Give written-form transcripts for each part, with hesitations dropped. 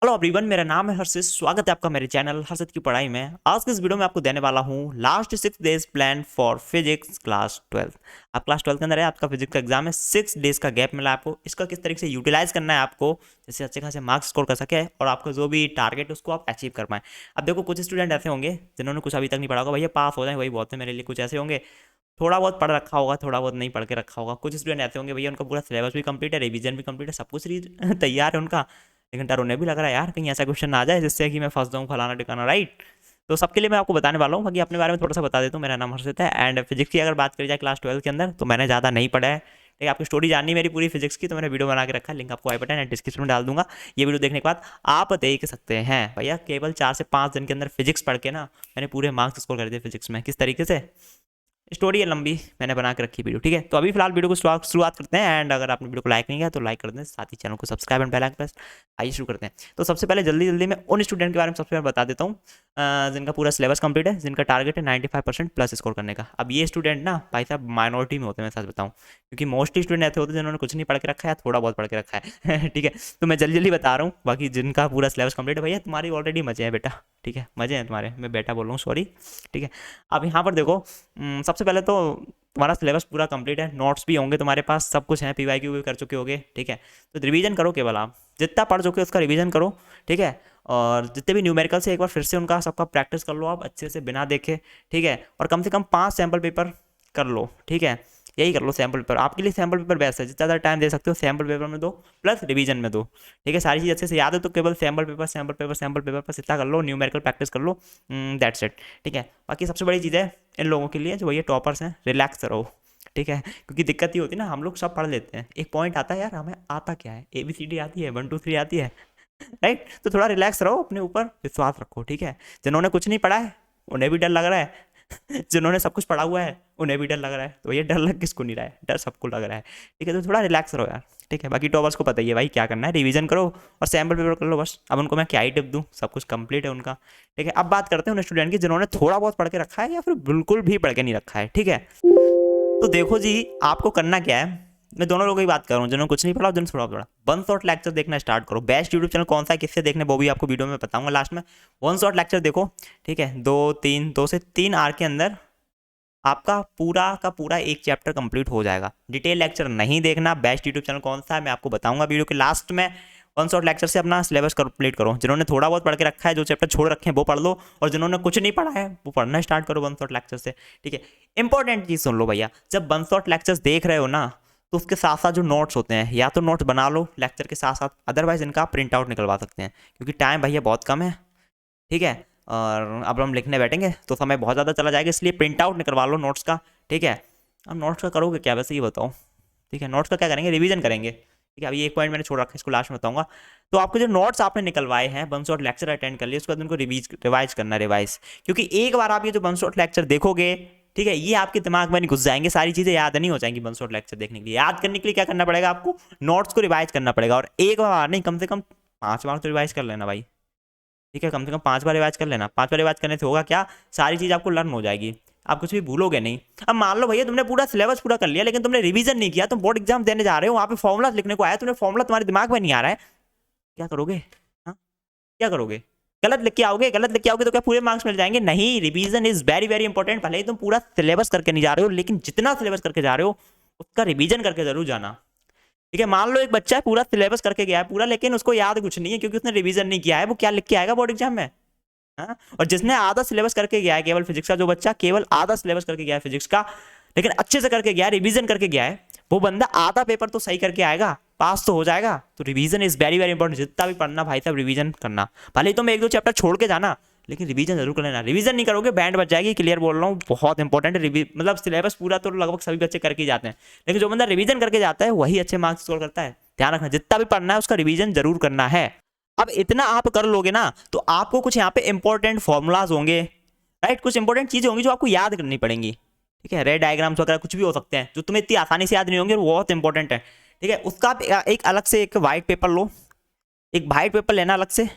Hello everyone, मेरा नाम है हर्षित। स्वागत है आपका मेरे चैनल हर्षित की पढ़ाई में। आज के इस वीडियो में आपको देने वाला हूँ last 6 days plan for physics class 12। आप क्लास 12 के अंदर है, आपका फिजिक्स का एग्जाम है। 6 डेज का गैप मिला आपको, इसका किस तरीके से यूटिलाइज करना है आपको, जैसे अच्छे खासे मार्क्स स्कोर कर सके और आपका जो भी टारगेट है उसको आप अचीव कर पाए। अब देखो, कुछ स्टूडेंट ऐसे होंगे जिन्होंने कुछ अभी तक नहीं पढ़ा होगा, भैया पास हो जाए वही बहुत है मेरे लिए। कुछ ऐसे होंगे थोड़ा बहुत पढ़ रखा होगा, थोड़ा बहुत नहीं पढ़ के रखा होगा। कुछ स्टूडेंट ऐसे होंगे भैया उनका पूरा सिलेबस भी कंप्लीट है, रिवीजन भी कंप्लीट है, सब कुछ तैयार है उनका, लेकिन डर उन्हें भी लग रहा है यार कहीं ऐसा क्वेश्चन ना आ जाए जिससे कि मैं फंस जाऊँ, फलाना टिकाना, राइट। तो सबके लिए मैं आपको बताने वाला हूँ। बाकी अपने बारे में थोड़ा सा बता देता हूँ। मेरा नाम हर्षित है एंड फिजिक्स की अगर बात करी जाए क्लास 12 के अंदर तो मैंने ज़्यादा नहीं पढ़ा है। ठीक है, आपकी स्टोरी जाननी मेरी पूरी फिजिक्स की तो मैंने वीडियो बना के रखा है, लिंक आपको आई बटन एंड डिस्क्रिप्शन में डाल दूंगा। ये वीडियो देखने के बाद आप देख सकते हैं भैया केवल 4 से 5 दिन के अंदर फिजिक्स पढ़ के ना मैंने पूरे मार्क्स स्कोर कर दिए फिजिक्स में। किस तरीके से, स्टोरी है लंबी, मैंने बना के रखी वीडियो। ठीक है, तो अभी फिलहाल वीडियो को शुरुआत करते हैं एंड अगर आपने वीडियो को लाइक नहीं किया तो लाइक कर दें, साथ ही चैनल को subscribe and bell icon press. आइए शुरू करते हैं। तो सबसे पहले जल्दी जल्दी मैं उन स्टूडेंट के बारे में सबसे पहले बता देता हूँ जिनका पूरा सिलेबस कंप्लीट है, जिनका टारगेट है 95% प्लस स्कोर करने का। अब ये स्टूडेंट ना भाई साहब माइनॉरिटी में होते हैं, मैं सच बताऊँ, क्योंकि मोस्टली स्टूडेंट ऐसे होते हैं जिन्होंने कुछ नहीं पढ़ के रखा है, थोड़ा बहुत पढ़ के रखा है। ठीक है, तो मैं जल्दी जल्दी बता रहा हूँ। बाकी जिनका पूरा सिलेबस कंप्लीट है भैया तुम्हारी ऑलरेडी मजे हैं बेटा। ठीक है, मजे हैं तुम्हारे, मैं बेटा बोल रहा हूँ, सॉरी। ठीक है, अब यहाँ पर देखो, सबसे पहले तो तुम्हारा सिलेबस पूरा कंप्लीट है, नोट्स भी होंगे तुम्हारे पास, सब कुछ है, पीवाईक्यू भी कर चुके होगे। ठीक है, तो रिवीजन करो, केवल आप जितना पढ़ चुके हो उसका रिवीजन करो। ठीक है, और जितने भी न्यूमेरिकल से एक बार फिर से उनका सबका प्रैक्टिस कर लो आप अच्छे से बिना देखे। ठीक है, और कम से कम 5 सैम्पल पेपर कर लो। ठीक है, यही कर लो, सैम्पल पेपर आपके लिए, सैम्पल पेपर बेस्ट है, जितना ज़्यादा टाइम दे सकते हो सैम्पल पेपर में दो प्लस रिवीजन में दो। ठीक है, सारी चीज़ अच्छे से याद है तो केवल sample paper sample paper sample paper बस इतना कर लो, न्यूमेरिकल प्रैक्टिस कर लो, दैट्स इट। ठीक है, बाकी सबसे बड़ी चीज़ है इन लोगों के लिए जो ये टॉपर्स हैं, रिलैक्स रहो। ठीक है, क्योंकि दिक्कत ये होती है ना, हम लोग सब पढ़ लेते हैं, एक पॉइंट आता है यार हमें आता क्या है, ABCD आती है, 1 2 3 आती है। राइट, तो थोड़ा रिलैक्स रहो, अपने ऊपर विश्वास रखो। ठीक है, जिन्होंने कुछ नहीं पढ़ा है उन्हें भी डर लग रहा है, जिन्होंने सब कुछ पढ़ा हुआ है उन्हें भी डर लग रहा है, तो ये डर लग किसको नहीं रहा है, डर सबको लग रहा है। ठीक है, तो थोड़ा रिलैक्स रहो यार। ठीक है, बाकी टॉपर्स को पता ही है भाई क्या करना है, रिवीजन करो और सैम्पल पेपर कर लो बस। अब उनको मैं क्या ही टिप दूँ, सब कुछ कंप्लीट है उनका। ठीक है, अब बात करते हैं उन स्टूडेंट की जिन्होंने थोड़ा बहुत पढ़ के रखा है या फिर बिल्कुल भी पढ़ के नहीं रखा है। ठीक है, तो देखो जी, आपको करना क्या है, मैं दोनों लोगों की बात कर रहा हूँ, जिन्होंने कुछ नहीं पढ़ा जिन्होंने थोड़ा पढ़ा। वन शॉट लेक्चर देखना स्टार्ट करो। बेस्ट यूट्यूब चैनल कौन सा है, किससे देखने, वो भी आपको वीडियो में बताऊंगा लास्ट में। वन शॉट लेक्चर देखो। ठीक है, 2 से 3 आवर के अंदर आपका पूरा का पूरा एक चैप्टर कंप्लीट हो जाएगा। डिटेल लेक्चर नहीं देखना। बेस्ट यूट्यूब चैनल कौन सा है मैं आपको बताऊंगा वीडियो के लास्ट में। वन शॉट लेक्चर से अपना सिलेबस कंप्लीट करो। जिन्होंने थोड़ा बहुत पढ़ के रखा है, जो चैप्टर छोड़ रखे हैं वो पढ़ लो, और जिन्होंने कुछ नहीं पढ़ा है वो पढ़ना स्टार्ट करो वन शॉट लेक्चर से। ठीक है, इंपॉर्टेंट चीज़ सुन लो भैया, जब वन शॉट लेक्चर्स देख रहे हो ना तो उसके साथ साथ जो नोट्स होते हैं या तो नोट्स बना लो लेक्चर के साथ साथ, अदरवाइज इनका प्रिंट आउट निकलवा सकते हैं, क्योंकि टाइम भैया बहुत कम है। ठीक है, और अब हम लिखने बैठेंगे तो समय बहुत ज़्यादा चला जाएगा, इसलिए प्रिंट आउट निकलवा लो नोट्स का। ठीक है, अब नोट्स का करोगे क्या वैसे ये बताओ। ठीक है, नोट्स का क्या करेंगे, रिवीजन करेंगे। ठीक है, अभी एक पॉइंट मैंने छोड़ रखा है, इसको लास्ट में बताऊंगा। तो आपके जो नोट्स आपने निकलवाए हैं, वन शॉट लेक्चर अटेंड कर लिए, उसके बाद उनको रिवाइज करना, रिवाइज, क्योंकि एक बार आप ये जो वन शॉट लेक्चर देखोगे, ठीक है, ये आपके दिमाग में नहीं घुस जाएंगे, सारी चीज़ें याद नहीं हो जाएंगी। वन शॉट लेक्चर देखने के लिए, याद करने के लिए क्या करना पड़ेगा आपको, नोट्स को रिवाइज करना पड़ेगा, और एक बार नहीं, कम से कम 5 बार तो रिवाइज कर लेना भाई। ठीक है, कम से कम 5 बार रिवाइज कर लेना। 5 बार रिवाइज करने से होगा क्या, सारी चीज़ आपको लर्न हो जाएगी, आप कुछ भी भूलोगे नहीं। अब मान लो भैया तुमने पूरा सिलेबस पूरा कर लिया लेकिन तुमने रिवीजन नहीं किया, तुम बोर्ड एग्जाम देने जा रहे हो, वहाँ पे फॉर्मुला लिखने को आया, तुमने फॉर्मुला तुम्हारे दिमाग में नहीं आ रहा है, क्या करोगे। हाँ, क्या करोगे, गलत लिख के आओगे, गलत लिख के आओगे तो क्या पूरे मार्क्स मिल जाएंगे, नहीं। Revision is very very important. भले ही तुम पूरा सिलेबस करके नहीं जा रहे हो, लेकिन जितना सिलेबस करके जा रहे हो उसका रिवीजन करके जरूर जाना। ठीक है, मान लो एक बच्चा है पूरा सिलेबस करके गया है पूरा, लेकिन उसको याद कुछ नहीं है क्योंकि उसने रिवीजन नहीं किया है, वो क्या लिख के आएगा बोर्ड एग्जाम में। हाँ? और जिसने आधा सिलेबस करके गया है, केवल फिजिक्स का जो बच्चा केवल आधा सिलेबस करके गया है फिजिक्स का, लेकिन अच्छे से करके गया है, रिवीजन करके गया है, वो बंदा आधा पेपर तो सही करके आएगा, पास तो हो जाएगा। तो revision is very very important. जितना भी पढ़ना भाई साहब रिवीजन करना, भले ही तुम 1 2 चैप्टर छोड़ के जाना, लेकिन रिवीजन जरूर कर लेना। रिवीजन नहीं करोगे बैंड बच जाएगी, क्लियर बोल रहा हूँ, बहुत इंपॉर्टेंट है। मतलब सिलेबस पूरा तो लगभग सभी बच्चे करके जाते हैं, लेकिन जो बंदा रिवीजन करके जाता है वही अच्छे मार्क्स स्कोर करता है। ध्यान रखना, जितना भी पढ़ना है उसका रिवीजन जरूर करना है। अब इतना आप कर लोगे ना तो आपको कुछ यहाँ पे इंपॉर्टेंट फॉर्मूलाज होंगे, राइट, कुछ इंपॉर्टेंट चीजें होंगी जो आपको याद करनी पड़ेंगी। ठीक है, रेड डायग्राम्स वगैरह कुछ भी हो सकते हैं जो तुम्हें इतनी आसानी से याद नहीं होंगे, वो बहुत इंपॉर्टेंट है। ठीक है, उसका एक अलग से एक वाइट पेपर लो, एक वाइट पेपर लेना अलग से।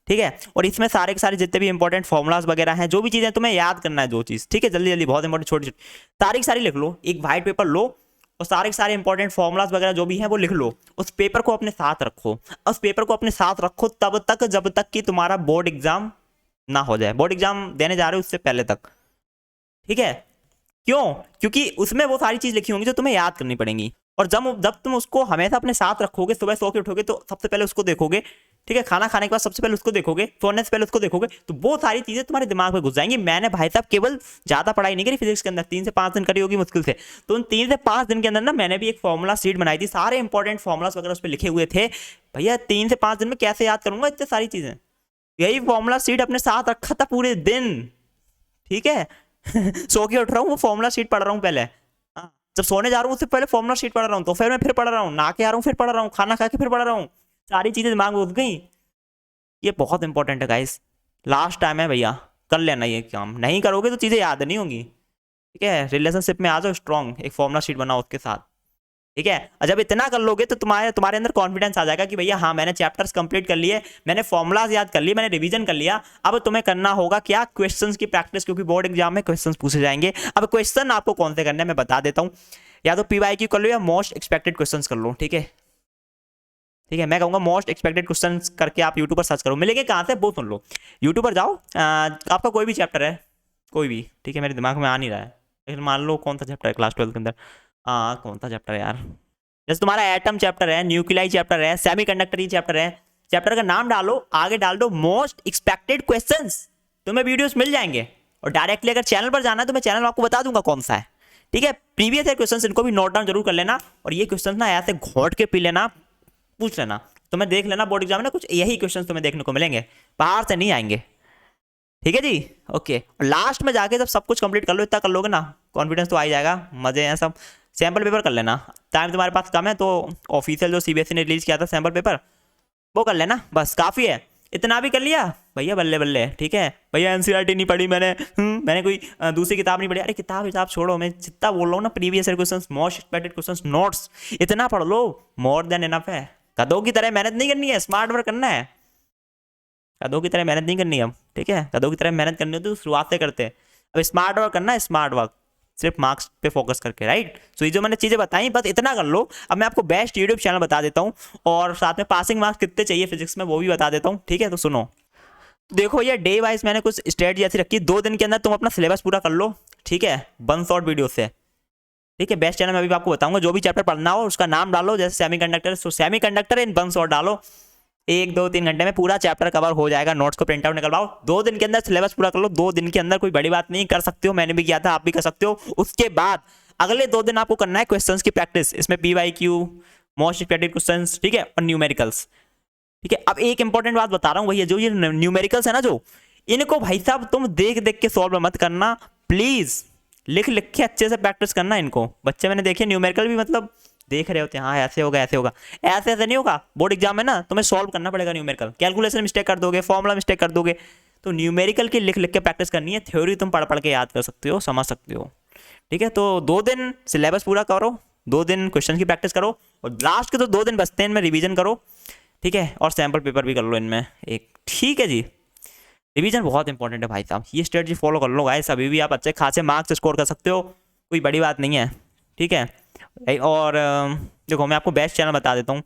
ठीक है, और इसमें सारे के सारे जितने भी इंपॉर्टेंट फॉर्मुलाज वगैरह हैं, जो भी चीज़ें तुम्हें याद करना है, जो चीज़, ठीक है, जल्दी जल्दी, बहुत इंपॉर्टेंट, छोटी छोटी सारी की सारी लिख लो, एक वाइट पेपर लो और सारे के सारे इंपॉर्टेंट फॉर्मूलाज वगैरह जो भी हैं वो लिख लो, उस पेपर को अपने साथ रखो, उस पेपर को अपने साथ रखो तब तक जब तक कि तुम्हारा बोर्ड एग्जाम ना हो जाए, बोर्ड एग्जाम देने जा रहे हो उससे पहले तक, ठीक है। क्यों? क्योंकि उसमें वो सारी चीज लिखी होंगी जो तुम्हें याद करनी पड़ेंगी, और जब जब तुम उसको हमेशा अपने साथ रखोगे, सुबह सो के उठोगे तो सबसे पहले उसको देखोगे, ठीक है, खाना खाने के बाद सबसे पहले उसको देखोगे, सोने से पहले उसको देखोगे, तो वो सारी चीजें तुम्हारे दिमाग में घुस जाएंगी। मैंने भाई साहब केवल ज्यादा पढ़ाई नहीं करी फिजिक्स के अंदर, 3 से 5 दिन करी होगी मुश्किल से, तो उन 3 से 5 दिन के अंदर ना मैंने भी एक फॉर्मूला शीट बनाई थी, सारे इंपॉर्टेंट फॉर्मुलास वगैरह उस पर लिखे हुए थे। भैया 3 से 5 दिन में कैसे याद करूंगा इतनी सारी चीजें, यही फॉर्मूला शीट अपने साथ रखा था पूरे दिन, ठीक है। सो के उठ रहा हूँ वो फॉर्मूला शीट पढ़ रहा हूँ पहले, हाँ, जब सोने जा रहा हूँ उससे पहले फॉर्मूला शीट पढ़ रहा हूँ, तो फिर मैं फिर पढ़ रहा हूँ, नहा के आ रहा हूँ फिर पढ़ रहा हूँ, खाना खा के फिर पढ़ रहा हूँ, सारी चीजें दिमाग में घुस गई। ये बहुत इंपॉर्टेंट है गाइस, लास्ट टाइम है भैया, कर लेना ये काम, नहीं करोगे तो चीजें याद नहीं होंगी, ठीक है। रिलेशनशिप में आ जाओ स्ट्रॉन्ग, एक फॉर्मूला शीट बनाओ उसके साथ, ठीक है। और जब इतना कर लोगे तो तुम्हारे अंदर कॉन्फिडेंस आ जाएगा कि भैया हाँ मैंने चैप्टर्स कंप्लीट कर लिए, मैंने फॉर्मुलाज याद कर लिए, मैंने रिवीजन कर लिया, अब तुम्हें करना होगा क्या, क्वेश्चंस की प्रैक्टिस, क्योंकि बोर्ड एग्जाम में क्वेश्चंस पूछे जाएंगे। अब क्वेश्चन आपको कौन से करने हैं मैं बता देता हूँ, या तो PYQ कर लो या मोस्ट एक्सपेक्टेड क्वेश्चंस कर लो, ठीक है, ठीक है। मैं कहूँगा मोस्ट एक्सपेक्टेड क्वेश्चंस करके आप यूट्यूब पर सर्च करो, मिलेंगे कहाँ से वो सुन लो, यूट्यूब पर जाओ, आपका कोई भी चैप्टर है, कोई भी, ठीक है, मेरे दिमाग में आ नहीं रहा है, लेकिन मान लो कौन सा चैप्टर है क्लास 12 के अंदर, कौन सा चैप्टर है यार, जैसे तुम्हारा एटम चैप्टर है, न्यूक्लियाई चैप्टर है, सेमीकंडक्टर चैप्टर है, चैप्टर का नाम डालो, आगे डाल दो मोस्ट एक्सपेक्टेड क्वेश्चंस, तुम्हें वीडियोस मिल जाएंगे। और डायरेक्टली अगर चैनल पर जाना है तो मैं चैनल आपको बता दूंगा कौन सा है, ठीक है। प्रीवियस ईयर क्वेश्चंस इनको भी नोट डाउन जरूर कर लेना, और ये क्वेश्चंस ना ऐसे घोट के पी लेना, पूछ लेना, तुम्हें देख लेना बोर्ड एग्जाम में ना कुछ यही क्वेश्चंस तुम्हें देखने को मिलेंगे, बाहर से नहीं आएंगे, ठीक है जी, ओके। और लास्ट में जाके जब सब कुछ कंप्लीट कर लो, इतना कर लोगे ना, कॉन्फिडेंस तो आ ही जाएगा, मजे हैं सब। सैम्पल पेपर कर लेना, टाइम तुम्हारे पास कम है तो ऑफिशियल जो CBSE ने रिलीज किया था सैम्पल पेपर वो कर लेना, बस काफ़ी है, इतना भी कर लिया भैया बल्ले बल्ले, ठीक है। भैया NCERT नहीं पढ़ी मैंने कोई दूसरी किताब नहीं पढ़ी, अरे किताब छोड़ो, मैं जितना बोल रहा हूँ ना, previous year questions, most expected questions, notes, इतना पढ़ लो, मोर देन इनफ है। गधों की तरह मेहनत नहीं करनी है, स्मार्ट वर्क करना है, गधों की तरह मेहनत नहीं करनी है, ठीक है। गधों की तरह मेहनत करनी हो तो शुरुआत से करते हैं, अब स्मार्ट वर्क करना है, स्मार्ट वर्क सिर्फ मार्क्स पे फोकस करके, राइट। सो ये जो मैंने चीज़ें बताई बस इतना कर लो। अब मैं आपको बेस्ट यूट्यूब चैनल बता देता हूँ, और साथ में पासिंग मार्क्स कितने चाहिए फिजिक्स में वो भी बता देता हूँ, ठीक है। तो सुनो, देखो ये डे वाइज मैंने कुछ स्ट्रेटजी ऐसी रखी, 2 दिन के अंदर तुम अपना सिलेबस पूरा कर लो, ठीक है, 1 शॉर्ट वीडियो से, ठीक है। बेस्ट चैनल में अभी आपको बताऊंगा, जो भी चैप्टर पढ़ना हो उसका नाम डालो, जैसे सेमीकंडक्टर, सो सेमीकंडक्टर इन 1 शॉर्ट डालो, 1-2-3 घंटे में पूरा चैप्टर कवर हो जाएगा, नोट्स को प्रिंट आउट निकलवाओ, 2 दिन के अंदर सिलेबस पूरा कर लो, 2 दिन के अंदर, कोई बड़ी बात नहीं, कर सकते हो, मैंने भी किया था, आप भी कर सकते हो। उसके बाद अगले 2 दिन आपको करना है क्वेश्चंस की प्रैक्टिस, इसमें PYQ, मोस्ट एक्सपेक्टेड क्वेश्चंस, ठीक है, और न्यूमेरिकल्स, ठीक है। अब एक इंपॉर्टेंट बात बता रहा हूँ भैया, जो ये न्यूमेरिकल्स है ना, जो इनको भाई साहब तुम देख देख के सॉल्व मत करना प्लीज, लिख लिख के अच्छे से प्रैक्टिस करना इनको। बच्चे मैंने देखे न्यूमेरिकल भी मतलब देख रहे होते हैं, हाँ ऐसे होगा ऐसे होगा, ऐसे ऐसे नहीं होगा, बोर्ड एग्जाम में ना तुम्हें सॉल्व करना पड़ेगा न्यूमेरिकल, कैलकुलेशन मिस्टेक कर दोगे, फॉर्मुला मिस्टेक कर दोगे, तो न्यूमेरिकल की लिख लिख के प्रैक्टिस करनी है, थ्योरी तुम पढ़ पढ़ के याद कर सकते हो, समझ सकते हो, ठीक है। तो 2 दिन सिलेबस पूरा करो, 2 दिन क्वेश्चन की प्रैक्टिस करो, और लास्ट के तो 2 दिन बचते हैं इनमें रिवीजन करो, ठीक है, और सैम्पल पेपर भी कर लो इनमें एक, ठीक है जी। रिवीजन बहुत इंपॉर्टेंट है भाई साहब, ये स्ट्रेटजी फॉलो कर लो गाइस, अभी भी आप अच्छे खासे मार्क्स स्कोर कर सकते हो, कोई बड़ी बात नहीं है, ठीक है। और देखो मैं आपको बेस्ट चैनल बता देता हूँ,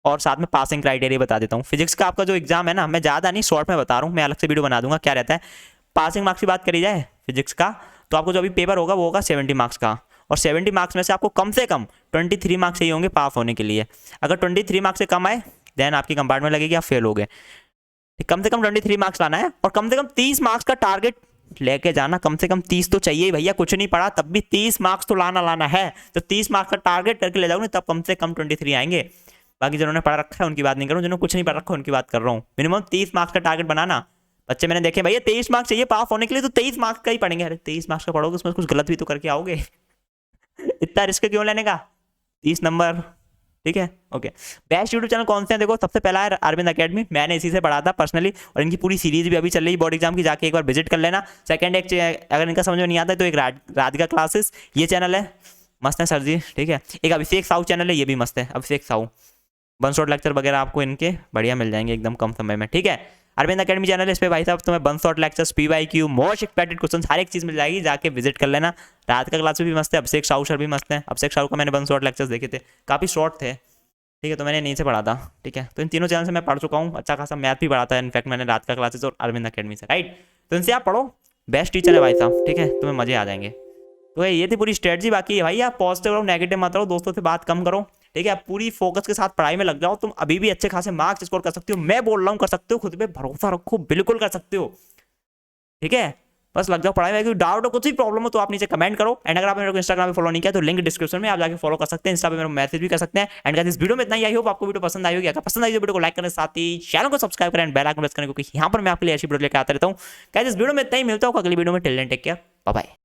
और साथ में पासिंग क्राइटेरिया बता देता हूँ। फिजिक्स का आपका जो एग्जाम है ना, मैं ज़्यादा नहीं शॉर्ट में बता रहा हूँ, मैं अलग से वीडियो बना दूंगा क्या रहता है। पासिंग मार्क्स की बात करी जाए फिजिक्स का, तो आपको जो अभी पेपर होगा वो होगा 70 मार्क्स का, और 70 मार्क्स में से आपको कम से कम 23 मार्क्स चाहिए होंगे पास होने के लिए। अगर 23 मार्क्स से कम आए देन आपकी कंपार्टमेंट लगेगी, आप फेल हो गए। कम से कम 23 मार्क्स लाना है, और कम से कम 30 मार्क्स का टारगेट लेके जाना, कम से कम 30 तो चाहिए भैया, कुछ नहीं पढ़ा तब भी 30 मार्क्स तो लाना है, तो 30 मार्क्स का टारगेट करके ले जाओगे तब कम से कम 23 आएंगे। बाकी जिन्होंने पढ़ा रखा है उनकी बात नहीं कर रहा हूँ, जिन्होंने कुछ नहीं पढ़ रखा है उनकी बात कर रहा हूँ। मिनिमम 30 मार्क्स का टारगेट बनाना। बच्चे मैंने देखे भैया 23 मार्क्स चाहिए पास होने के लिए, तो 23 मार्क्स का ही पढ़ेंगे। अरे 23 मार्क्स का पढ़ोगे उसमें कुछ गलत भी तो करके आओगे इतना रिस्क क्यों लेने का, 30 नंबर, ठीक है, ओके। बेस्ट यूट्यूब चैनल कौन से हैं, देखो सबसे पहला है अरविंद अकेडमी, मैंने इसी से पढ़ा था पर्सनली, और इनकी पूरी सीरीज भी अभी चल रही है बोर्ड एग्जाम की, जाके एक बार विजिट कर लेना। सेकंड एक अगर इनका समझ में नहीं आता है तो एक राधिका क्लासेस, ये चैनल है, मस्त है सर जी, ठीक है। एक अभिषेक साहू चैनल है, ये भी मस्त है, अभिषेक साहू 1 शॉट लेक्चर वगैरह आपको इनके बढ़िया मिल जाएंगे एकदम कम समय में, ठीक है। अरविंद अकेडमी चैनल, इस पे भाई साहब तुम्हें one shot lectures, PYQ, most expected question, हर एक चीज़ मिल जाएगी, जाके विजिट कर लेना। रात का क्लास भी मस्त है, अभिषेक साहू सर भी मस्त है। अभिषेक साहू का मैंने वन शॉट लेक्चर्स देखे थे, काफ़ी शॉर्ट थे, ठीक है, तो मैंने नहीं से पढ़ा था, ठीक है। तो इन तीनों चैनल से मैं पढ़ चुका हूँ, अच्छा खासा मैथ भी पढ़ाता है इनफैक्ट मैंने रात का क्लासेस, और अरविंद अकेडमी से, राइट। तो इनसे आप पढ़ो, बेस्ट टीचर है भाई साहब, ठीक है, तुम्हें मजे आ जाएंगे। तो ये थी पूरी स्ट्रेटजी। बाकी भाई आप पॉजिटिव रहो, नेगेटिव मत रहो, दोस्तों से बात कम करो, ठीक है। आप पूरी फोकस के साथ पढ़ाई में लग जाओ, तुम अभी भी अच्छे खासे मार्क्स स्कोर कर सकते हो। मैं बोल रहा हूँ कर सकते हो, खुद पे भरोसा रखो, बिल्कुल कर सकते हो, ठीक है। बस लग जाओ पढ़ाई में। कोई डाउट हो, कुछ भी प्रॉब्लम हो तो आप नीचे कमेंट करो। एंड अगर आप मेरे को इंस्टाग्राम पे फॉलो नहीं किया तो लिंक डिस्क्रिप्शन में, आप जाके फॉलो कर सकते हैं, इंस्टा पे मेरे को मैसेज भी कर सकते हैं। एंड गाइस इस वीडियो में इतना ही। आई होप आपको वीडियो पसंद आई होगी। अगर पसंद आई तो वीडियो को लाइक करने साथ ही चैनल को सब्सक्राइब करें एंड बेल आइकन प्रेस करें, क्योंकि यहाँ पर मैं आपके लिए ऐसी वीडियो लेकर आता रहता हूँ। गाइस इस वीडियो में इतना ही, मिलता हूँ अगली वीडियो में। Till then take care, bye bye.